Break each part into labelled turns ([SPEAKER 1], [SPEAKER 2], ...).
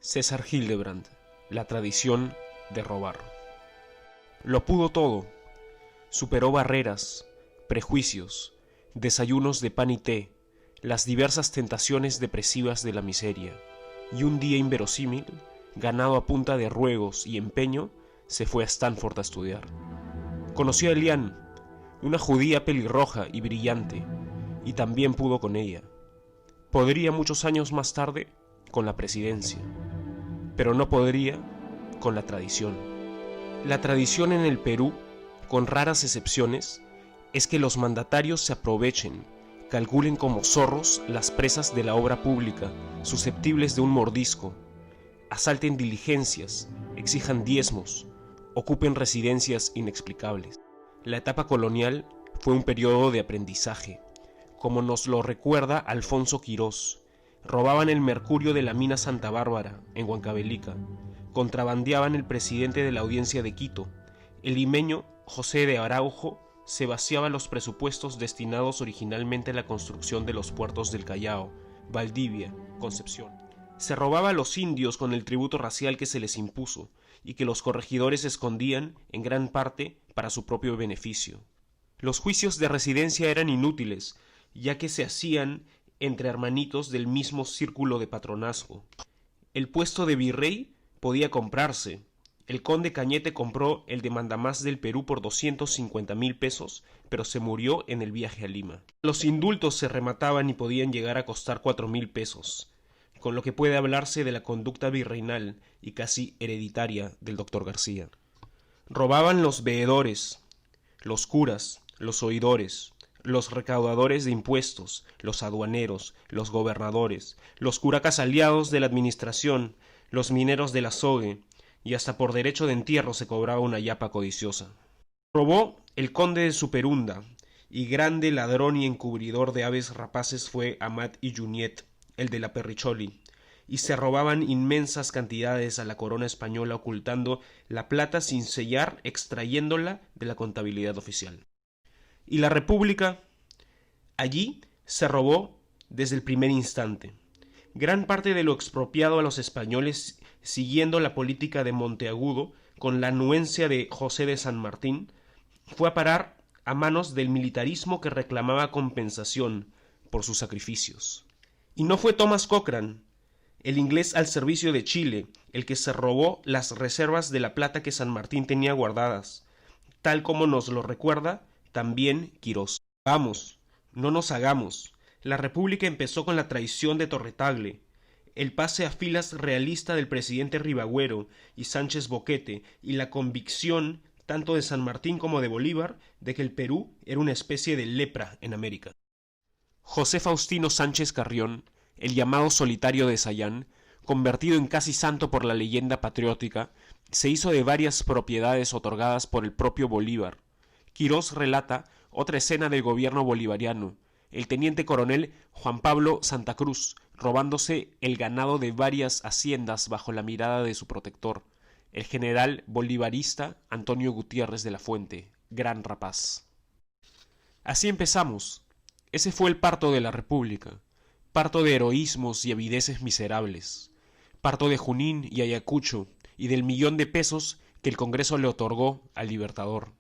[SPEAKER 1] César Hildebrand, la tradición de robar. Lo pudo todo, superó barreras, prejuicios, desayunos de pan y té, las diversas tentaciones depresivas de la miseria, y un día inverosímil, ganado a punta de ruegos y empeño, se fue a Stanford a estudiar. Conoció a Eliane, una judía pelirroja y brillante, y también pudo con ella. Podría muchos años más tarde con la presidencia, pero no podría con la tradición. La tradición en el Perú, con raras excepciones, es que los mandatarios se aprovechen, calculen como zorros las presas de la obra pública, susceptibles de un mordisco, asalten diligencias, exijan diezmos, ocupen residencias inexplicables. La etapa colonial fue un periodo de aprendizaje, como nos lo recuerda Alfonso Quirós. Robaban el mercurio de la mina Santa Bárbara, en Huancavelica, contrabandeaban el presidente de la Audiencia de Quito. El limeño José de Araujo se vaciaba los presupuestos destinados originalmente a la construcción de los puertos del Callao, Valdivia, Concepción. Se robaba a los indios con el tributo racial que se les impuso y que los corregidores escondían en gran parte para su propio beneficio. Los juicios de residencia eran inútiles, ya que se hacían entre hermanitos del mismo círculo de patronazgo. El puesto de virrey podía comprarse. El conde Cañete compró el de mandamás del Perú por 250,000 pesos, pero se murió en el viaje a Lima. Los indultos se remataban y podían llegar a costar 4,000 pesos, con lo que puede hablarse de la conducta virreinal y casi hereditaria del doctor García. Robaban los veedores, los curas, los oidores, los recaudadores de impuestos, los aduaneros, los gobernadores, los curacas aliados de la administración, los mineros del azogue, y hasta por derecho de entierro se cobraba una yapa codiciosa. Robó el conde de Superunda, y grande ladrón y encubridor de aves rapaces fue Amat y Junyent, el de la Perricholi, y se robaban inmensas cantidades a la corona española ocultando la plata sin sellar, extrayéndola de la contabilidad oficial. Y la República, allí se robó desde el primer instante. Gran parte de lo expropiado a los españoles, siguiendo la política de Monteagudo, con la anuencia de José de San Martín, fue a parar a manos del militarismo que reclamaba compensación por sus sacrificios. Y no fue Thomas Cochrane, el inglés al servicio de Chile, el que se robó las reservas de la plata que San Martín tenía guardadas, tal como nos lo recuerda también Quirós. Vamos, no nos hagamos. La República empezó con la traición de Torretagle, el pase a filas realista del presidente Ribagüero y Sánchez Boquete, y la convicción tanto de San Martín como de Bolívar de que el Perú era una especie de lepra en América. José Faustino Sánchez Carrión, el llamado Solitario de Sayán, convertido en casi santo por la leyenda patriótica, se hizo de varias propiedades otorgadas por el propio Bolívar. Quirós relata otra escena del gobierno bolivariano, el teniente coronel Juan Pablo Santa Cruz robándose el ganado de varias haciendas bajo la mirada de su protector, el general bolivarista Antonio Gutiérrez de la Fuente, gran rapaz. Así empezamos. Ese fue el parto de la República, parto de heroísmos y avideces miserables, parto de Junín y Ayacucho y del 1,000,000 de pesos que el Congreso le otorgó al Libertador.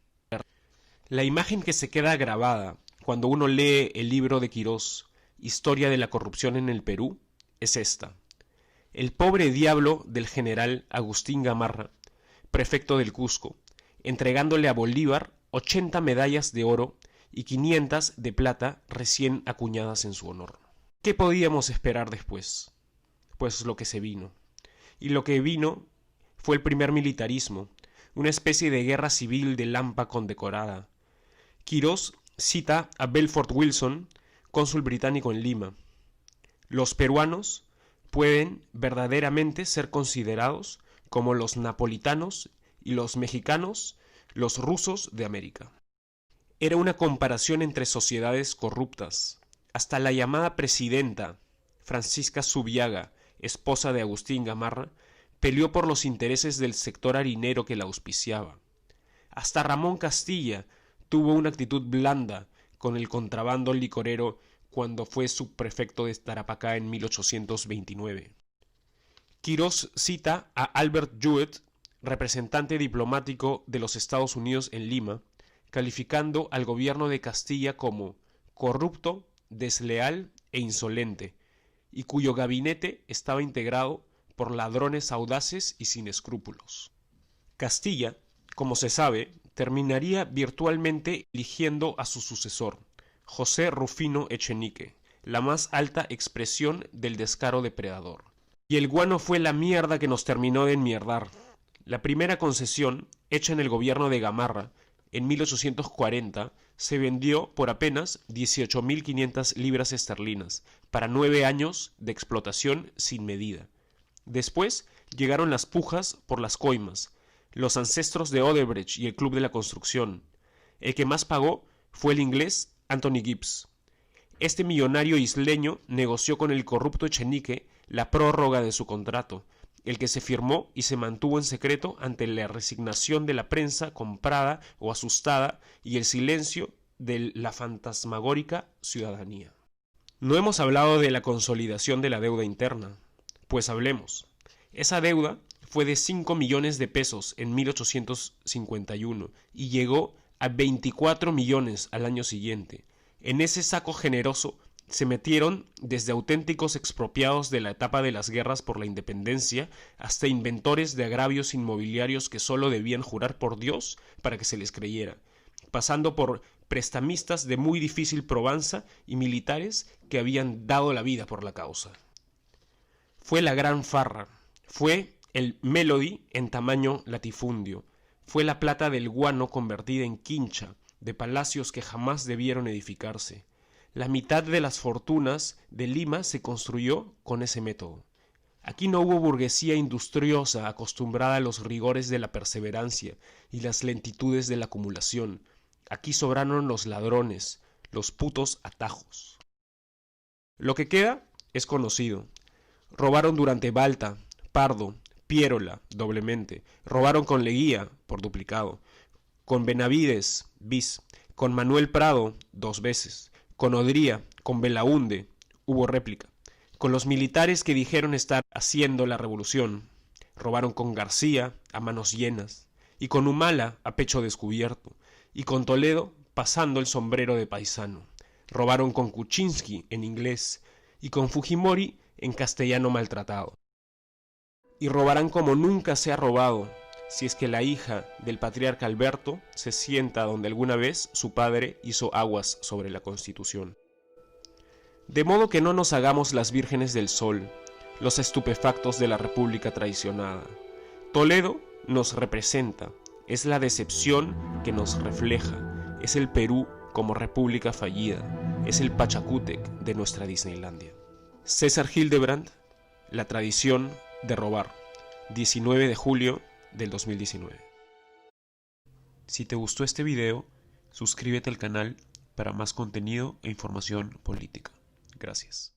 [SPEAKER 1] La imagen que se queda grabada cuando uno lee el libro de Quirós, Historia de la corrupción en el Perú, es esta. El pobre diablo del general Agustín Gamarra, prefecto del Cusco, entregándole a Bolívar 80 medallas de oro y 500 de plata recién acuñadas en su honor. ¿Qué podíamos esperar después? Pues lo que se vino. Y lo que vino fue el primer militarismo, una especie de guerra civil de Lampa condecorada. Quirós cita a Belfort Wilson, cónsul británico en Lima. Los peruanos pueden verdaderamente ser considerados como los napolitanos y los mexicanos, los rusos de América. Era una comparación entre sociedades corruptas. Hasta la llamada presidenta, Francisca Zubiaga, esposa de Agustín Gamarra, peleó por los intereses del sector harinero que la auspiciaba. Hasta Ramón Castilla tuvo una actitud blanda con el contrabando licorero cuando fue subprefecto de Tarapacá en 1829. Quirós cita a Albert Jewett, representante diplomático de los Estados Unidos en Lima, calificando al gobierno de Castilla como corrupto, desleal e insolente, y cuyo gabinete estaba integrado por ladrones audaces y sin escrúpulos. Castilla, como se sabe, terminaría virtualmente eligiendo a su sucesor, José Rufino Echenique, la más alta expresión del descaro depredador. Y el guano fue la mierda que nos terminó de enmierdar. La primera concesión, hecha en el gobierno de Gamarra, en 1840, se vendió por apenas 18.500 libras esterlinas, para 9 años de explotación sin medida. Después llegaron las pujas por las coimas, los ancestros de Odebrecht y el Club de la Construcción. El que más pagó fue el inglés Anthony Gibbs. Este millonario isleño negoció con el corrupto Echenique la prórroga de su contrato, el que se firmó y se mantuvo en secreto ante la resignación de la prensa comprada o asustada y el silencio de la fantasmagórica ciudadanía. No hemos hablado de la consolidación de la deuda interna, pues hablemos. Esa deuda fue de 5 millones de pesos en 1851 y llegó a 24 millones al año siguiente. En ese saco generoso se metieron desde auténticos expropiados de la etapa de las guerras por la independencia hasta inventores de agravios inmobiliarios que solo debían jurar por Dios para que se les creyera, pasando por prestamistas de muy difícil probanza y militares que habían dado la vida por la causa. Fue la gran farra, fue el Melody en tamaño latifundio, fue la plata del guano convertida en quincha, de palacios que jamás debieron edificarse. La mitad de las fortunas de Lima se construyó con ese método. Aquí no hubo burguesía industriosa acostumbrada a los rigores de la perseverancia y las lentitudes de la acumulación. Aquí sobraron los ladrones, los putos atajos. Lo que queda es conocido. Robaron durante Balta, Pardo, Piérola, doblemente. Robaron con Leguía, por duplicado. Con Benavides, bis. Con Manuel Prado, 2 veces. Con Odría, con Belaúnde, hubo réplica. Con los militares que dijeron estar haciendo la revolución. Robaron con García, a manos llenas. Y con Humala, a pecho descubierto. Y con Toledo, pasando el sombrero de paisano. Robaron con Kuczynski, en inglés. Y con Fujimori, en castellano maltratado. Y robarán como nunca se ha robado, si es que la hija del patriarca Alberto se sienta donde alguna vez su padre hizo aguas sobre la Constitución. De modo que no nos hagamos las vírgenes del sol, los estupefactos de la República traicionada. Toledo nos representa, es la decepción que nos refleja, es el Perú como república fallida, es el Pachacútec de nuestra Disneylandia. César Hildebrand, La tradición de robar, 19 de julio del 2019. Si te gustó este video, suscríbete al canal para más contenido e información política. Gracias.